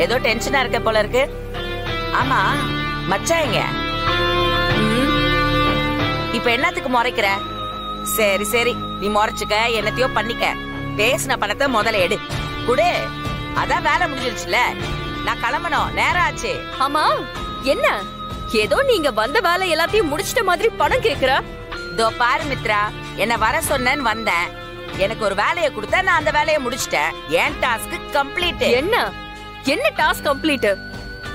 ஏதோ டென்ஷனா இருக்க போல இருக்கு. ஆமா மச்சான் எங்க? இப்ப என்னத்துக்கு முறைக்கிற? சரி சரி, நீ முறைச்சுக்க, என்னத்தையோ பண்ணிக்க. பேசின பணத்தை முதல்ல எடு, குடு. அதான் வேலை முடிஞ்சிருச்சுல, நான் கிளம்பணும், நேரம் ஆச்சு. ஆமா என்ன, ஏதோ நீங்க வந்த வேலை எல்லாத்தையும் முடிச்சிட்ட மாதிரி பணம் கேக்குற? இதோ பாரு மித்ரா, என்ன வர சொன்னேன்னு வந்தேன். எனக்கு ஒரு வேலையை கொடுத்தா நான் அந்த வேலையை முடிச்சிட்டேன். என் டாஸ்க் கம்ப்ளீட். என்ன என்ன டாஸ்க் கம்ப்ளீட்?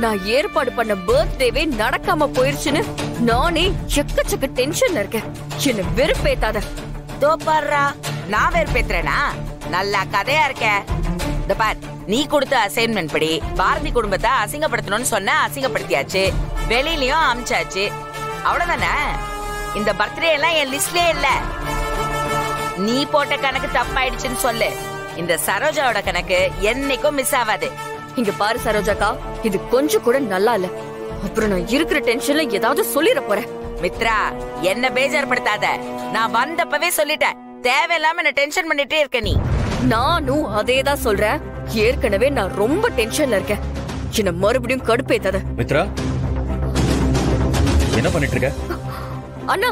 நான் ஏற்பாடு பண்ண பர்த்டேவே நடக்காம போயிருச்சுன்னு நானே எக்கச்சக்க டென்ஷன்ல இருக்கேன். என்ன வெறுப்பேத்தாத. இதோ பாருடா, நான் வெறுப்பேத்துறேனா? நல்லா கதையா இருக்க. இந்த பார், நீ கொடுத்த அசைன்மெண்ட் படி பாரதி குடும்பத்தை அசிங்கப்படுத்தணும்னு சொன்ன, அசிங்கப்படுத்தியாச்சு, வெளியிலயும் அமிச்சாச்சு. அவ்வளவுதானே? இந்த பர்த்டே எல்லாம் என் லிஸ்ட்லயே இல்ல. நீ போட்ட கணக்கு தப்பாயிடுச்சுன்னு சொல்லு. இந்த சரோஜாவோட கணக்கு என்னைக்கும் மிஸ் ஆகாது. இங்க பாரு சரோஜாக்கா, இது கொஞ்சம் கூட நல்லா இல்ல. அப்புறம் நான் இருக்கிற டென்ஷன்ல ஏதாவது சொல்லிட போறேன். மித்ரா, என்ன பேஜார்படுத்தாத. நான் வந்தப்பவே சொல்லிட்டேன், தேவையில்லாம என்ன டென்ஷன் பண்ணிட்டே இருக்க நீ. நானும் அதேதான் சொல்றேன். ஏற்கனவே நான் ரொம்ப டென்ஷன்ல இருக்கேன். என்ன மறுபடியும் கடுப்பேத்தாத. மித்ரா, என்ன பண்ணிட்டு இருக்க? அண்ணா,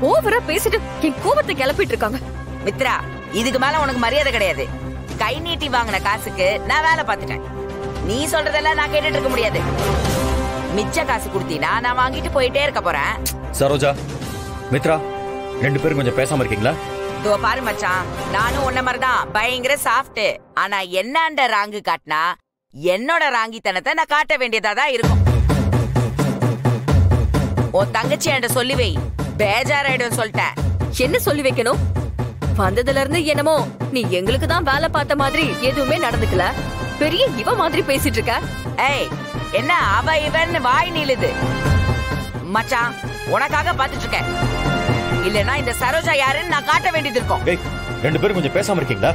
ஓவரா பேசிட்டு என் கோபத்தை கிளப்பிட்டு இருக்காங்க. மித்ரா, இதுக்கு மேல உனக்கு மரியாதை கிடையாது. கை நீட்டி வாங்கின காசுக்கு நான் வேலை பார்த்துட்டேன். நீ சொல்றதெல்லாம் நான் கேட்டுட்டு இருக்க முடியாது. மிச்ச காசு கொடுத்தீனா நான் வாங்கிட்டு போயிட்டே இருக்க போறேன். சரோஜா, மித்ரா, ரெண்டு பேரும் கொஞ்சம் பேசாம இருக்கீங்களா? இதோ பாரு மச்சான், நானும் உன்ன மாதிரிதான் பயங்கர சாஃப்ட். ஆனா என்னாண்ட ராங்கு காட்டினா என்னோட ராங்கித்தனத்தை நான் காட்ட வேண்டியதாதான் இருக்கும். உன் தங்கச்சி என்கிட்ட சொல்லி வை, பேஜாராயிடும் சொல்லிட்டேன். என்ன சொல்லி வைக்கணும்? வந்ததுல இருந்து என்னமோ நீ எங்களுக்கு தான் வேலை பார்த்த மாதிரி எதுவுமே நடந்துக்கல. பெரிய இவ மாதிரி பேசிட்டு இருக்க. ஏய், என்ன அவ இவன் வாய் நீளுது? மச்சான், உனக்காக பாத்துட்டு இருக்கேன். இல்லனா இந்த சரோஜா யாருன்னு நான் காட்ட வேண்டியது இருக்கும். ஏய், ரெண்டு பேரும் கொஞ்சம் பேசாம இருக்கீங்களா?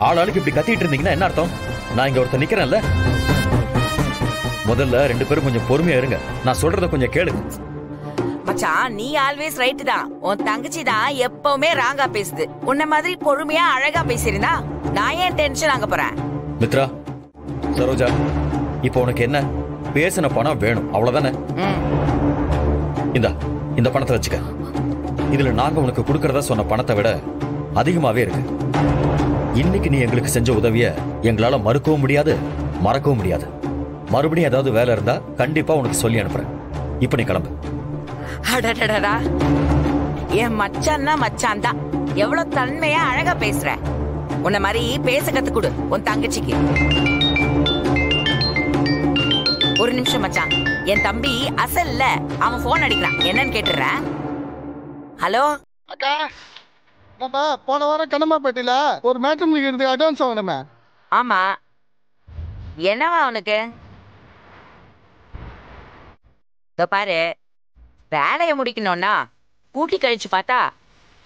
ஆளாளுக்கு இப்படி கத்திட்டு இருந்தீங்கன்னா என்ன அர்த்தம்? நான் இங்க ஒருத்தர் நிக்கிறேன்ல. முதல்ல ரெண்டு பேரும் கொஞ்சம் பொறுமையா இருங்க. நான் சொல்றத கொஞ்சம் கேளுங்க. மச்சான், நீ ஆல்வேஸ் ரைட் தான். உன் தங்கச்சி தான் எப்பவுமே ராங்கா பேசுது. உன்ன மாதிரி பொறுமையா அழகா பேசிருந்தா நான் ஏன் டென்ஷன் ஆக போறேன்? மித்ரா, சரோஜா, இப்போ உனக்கு என்ன? பேசின பணம் வேணும், அவ்வளவுதானே? இந்த பணத்தை வச்சுக்க. இதுல நாங்க உனக்கு கொடுக்கறதா சொன்ன பணத்தை விட அதிகமாவே இருக்கு. இன்னைக்கு நீ எங்களுக்கு செஞ்ச உதவிய எங்களால மறுக்கவும் முடியாது, மறக்கவும் முடியாது. மறுபடியும் ஏதாவது வேலை இருந்தா கண்டிப்பா உனக்கு சொல்லி அனுப்புறேன். இப்ப நீ கிளம்பு. அடடடடா, என் மச்சான்னா மச்சான் தான். எவ்வளவு தன்மையா அழகா பேசுற. உன்ன மாதிரி பேச கத்து கொடு உன் தங்கச்சிக்கு. ஒரு நிமிஷம் மச்சான், என் தம்பி அசல்ல அவன் போன் அடிக்கிறான், என்னன்னு கேட்டுறேன். ஹலோ அக்கா, நம்ம போன வாரம் கண்ணம்மாப்பேட்டையில ஒரு மேட்ரிமோனிக்கு அட்வான்ஸ் வாங்கணுமே. ஆமா, என்னவா அவனுக்கு? பாரு, வேலையை முடிக்கணும்னா கூட்டி கழிச்சு பார்த்தா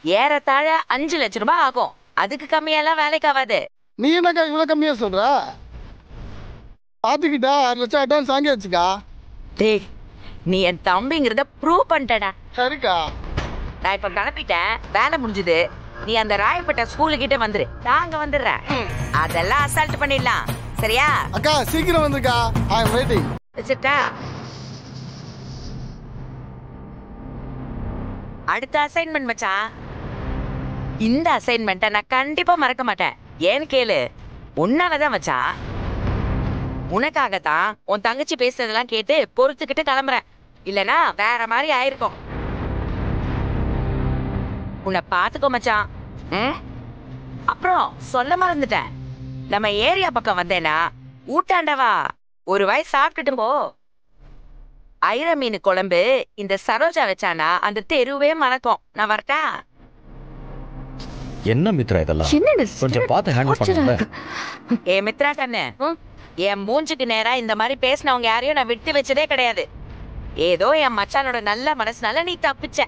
ஏறத்தாழ 5 லட்சம் ரூபாய் ஆகும். அதுக்கு கம்மியெல்லாம் வேலைக்கு ஆகாது. நீ என்னக்கா இவ்வளவு கம்மியா சொல்ற? பாத்துக்கிட்டா 6 லட்சம் அட்வான்ஸ் வாங்கி வச்சுக்கா. டேய், நீ என் தம்பிங்கிறத ப்ரூவ் பண்ணிட்டடா. சரிக்கா, நான் இப்ப கிளம்பிட்டேன், வேலை முடிஞ்சது. நீ அந்த ராயப்பேட்டை ஸ்கூலு கிட்ட வந்துரு, நாங்க வந்துடுறேன். அதெல்லாம் அசால்ட் பண்ணிடலாம், சரியா? அக்கா சீக்கிரம் வந்துருக்கா. ஐ அம் வெயிட்டிங். வச்சுட்டா. அடுத்த அசைன்மெண்ட் மச்சான். இந்த அசைன்மெண்ட்டை நான் கண்டிப்பா மறக்க மாட்டேன். ஏன்னு கேளு, உன்னாலதான் மச்சான். உனக்காகத்தான் உன் தங்கச்சி பேசுறதெல்லாம் கேட்டு பொறுத்துக்கிட்டு கிளம்புறேன். இல்லனா வேற மாதிரி ஆயிருக்கும். உன்னை பாத்துக்கோ மச்சான். அப்புறம் சொல்ல மறந்துட்டேன், நம்ம ஏரியா பக்கம் வந்தேனா ஊட்டாண்டவா ஒரு வாய் சாப்பிட்டுட்டு போ. ஐர மீன் குழம்பு இந்த சரோஜா வச்சானா அந்த தெருவே மணக்கும். நான் வரட்டா? என்ன மித்ரா இதெல்லாம்? கொஞ்சம் பார்த்து ஹேண்டில் பண்ணுங்க. ஏ மித்ரா கண்ணு, என் மூஞ்சுக்கு நேரா இந்த மாதிரி பேசினவங்க யாரையும் நான் விட்டு வச்சதே கிடையாது. ஏதோ என் மச்சானோட நல்ல மனசுனால நீ தப்பிச்ச.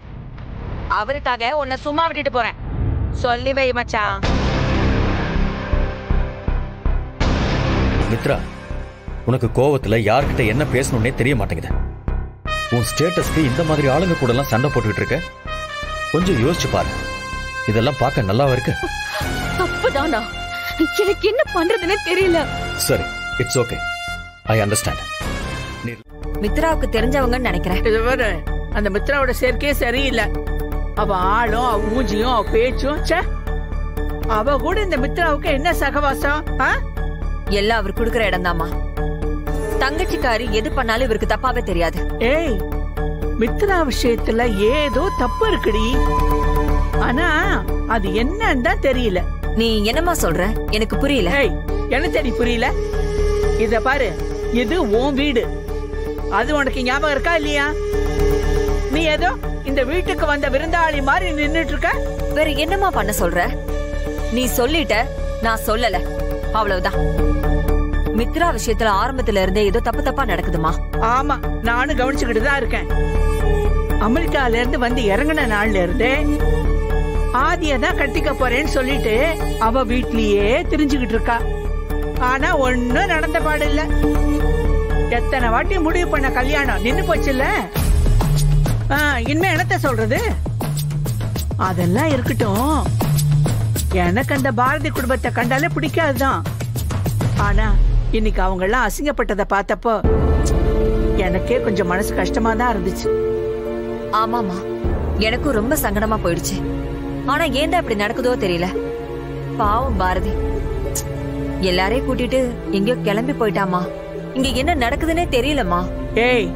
அவருக்காக உன்னை சும்மா விட்டுட்டு போறேன். சொல்லி வை மச்சான். மித்ரா, உனக்கு கோவத்துல யார்கிட்ட என்ன பேசணும்னே தெரிய மாட்டேங்குது. உன் ஸ்டேட்டஸ்க்கு இந்த மாதிரி ஆளுங்க கூட எல்லாம் சண்டை போட்டுக்கிட்டு இருக்க. கொஞ்சம் யோசிச்சு பாரு. இதெல்லாம் பார்க்க நல்லாவா இருக்கு? தப்புதானா? எனக்கு என்ன பண்றதுன்னு தெரியல. சரி, இட்ஸ் ஓகே. I understand. மித்ராவுக்கு தெரிஞ்சவங்கன்னு நினைக்கிறேன். இது வேற அந்த மித்ராவோட சேர்க்கையே சரியில்லை. அவ ஆளும் அவ மூஞ்சியும் அவ பேச்சும் அவ கூட இந்த மித்ராவுக்கு என்ன சகவாசம்? எல்லாம் அவர் குடுக்கற இடம்தாம்மா. தங்கச்சிக்காரி எது பண்ணாலும் இவருக்கு தப்பாவே தெரியாது. ஏய், மித்ரா விஷயத்துல ஏதோ தப்பு இருக்குடி. ஆனா அது என்னன்னு தான் தெரியல. நீ என்னமா சொல்ற? எனக்கு புரியல. ஏய், என்ன தெரி புரியல? இத பாரு, இது உன் வீடு. அது உனக்கு ஞாபகம் இருக்கா இல்லையா? நீ ஏதோ இந்த வீட்டுக்கு வந்த விருந்தாளி மாதிரி நின்னுட்டு இருக்க. வேற என்னமா பண்ண சொல்ற? நீ சொல்லிட்ட, நான் சொல்லல, அவ்வளவுதான். மித்ரா விஷயத்துல ஆரம்பத்துல இருந்தே ஏதோ தப்பா நடக்குதுமா. ஆமா, நானும் கவனிச்சுக்கிட்டு தான் இருக்கேன். அமெரிக்கால இருந்து வந்து இறங்கின நாள்ல இருந்தே ஆதியதான் கட்டிக்க போறேன்னு சொல்லிட்டு அவ வீட்லயே திரிஞ்சுகிட்டு இருக்கா. ஆனா ஒண்ணும் நடந்த பாடு இல்ல. எத்தனை வாட்டி முடிவு பண்ண கல்யாணம் நின்னு போச்சுல்ல. இனிமே என்னத்த சொல்றது? அதெல்லாம் இருக்கட்டும். எனக்கு அந்த பாரதி குடும்பத்தை கண்டாலே பிடிக்காதுதான். ஆனா இன்னைக்கு அவங்க எல்லாம் அசிங்கப்பட்டதை பார்த்தப்போ எனக்கே கொஞ்சம் மனசு கஷ்டமா தான் இருந்துச்சு. ஆமாமா, எனக்கும் ரொம்ப சங்கடமா போயிடுச்சு. ஆனா ஏன்டா இப்படி நடக்குதோ தெரியல. பாவம் பாரதி எல்லாரையும் கூட்டிட்டு எங்கயோ கிளம்பி போயிட்டாமா. இங்க என்ன நடக்குதுன்னே தெரியலமா. ஏய்,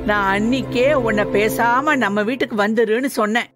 நான் அன்னிக்கே உன்னை பேசாம நம்ம வீட்டுக்கு வந்துருன்னு சொன்னேன்.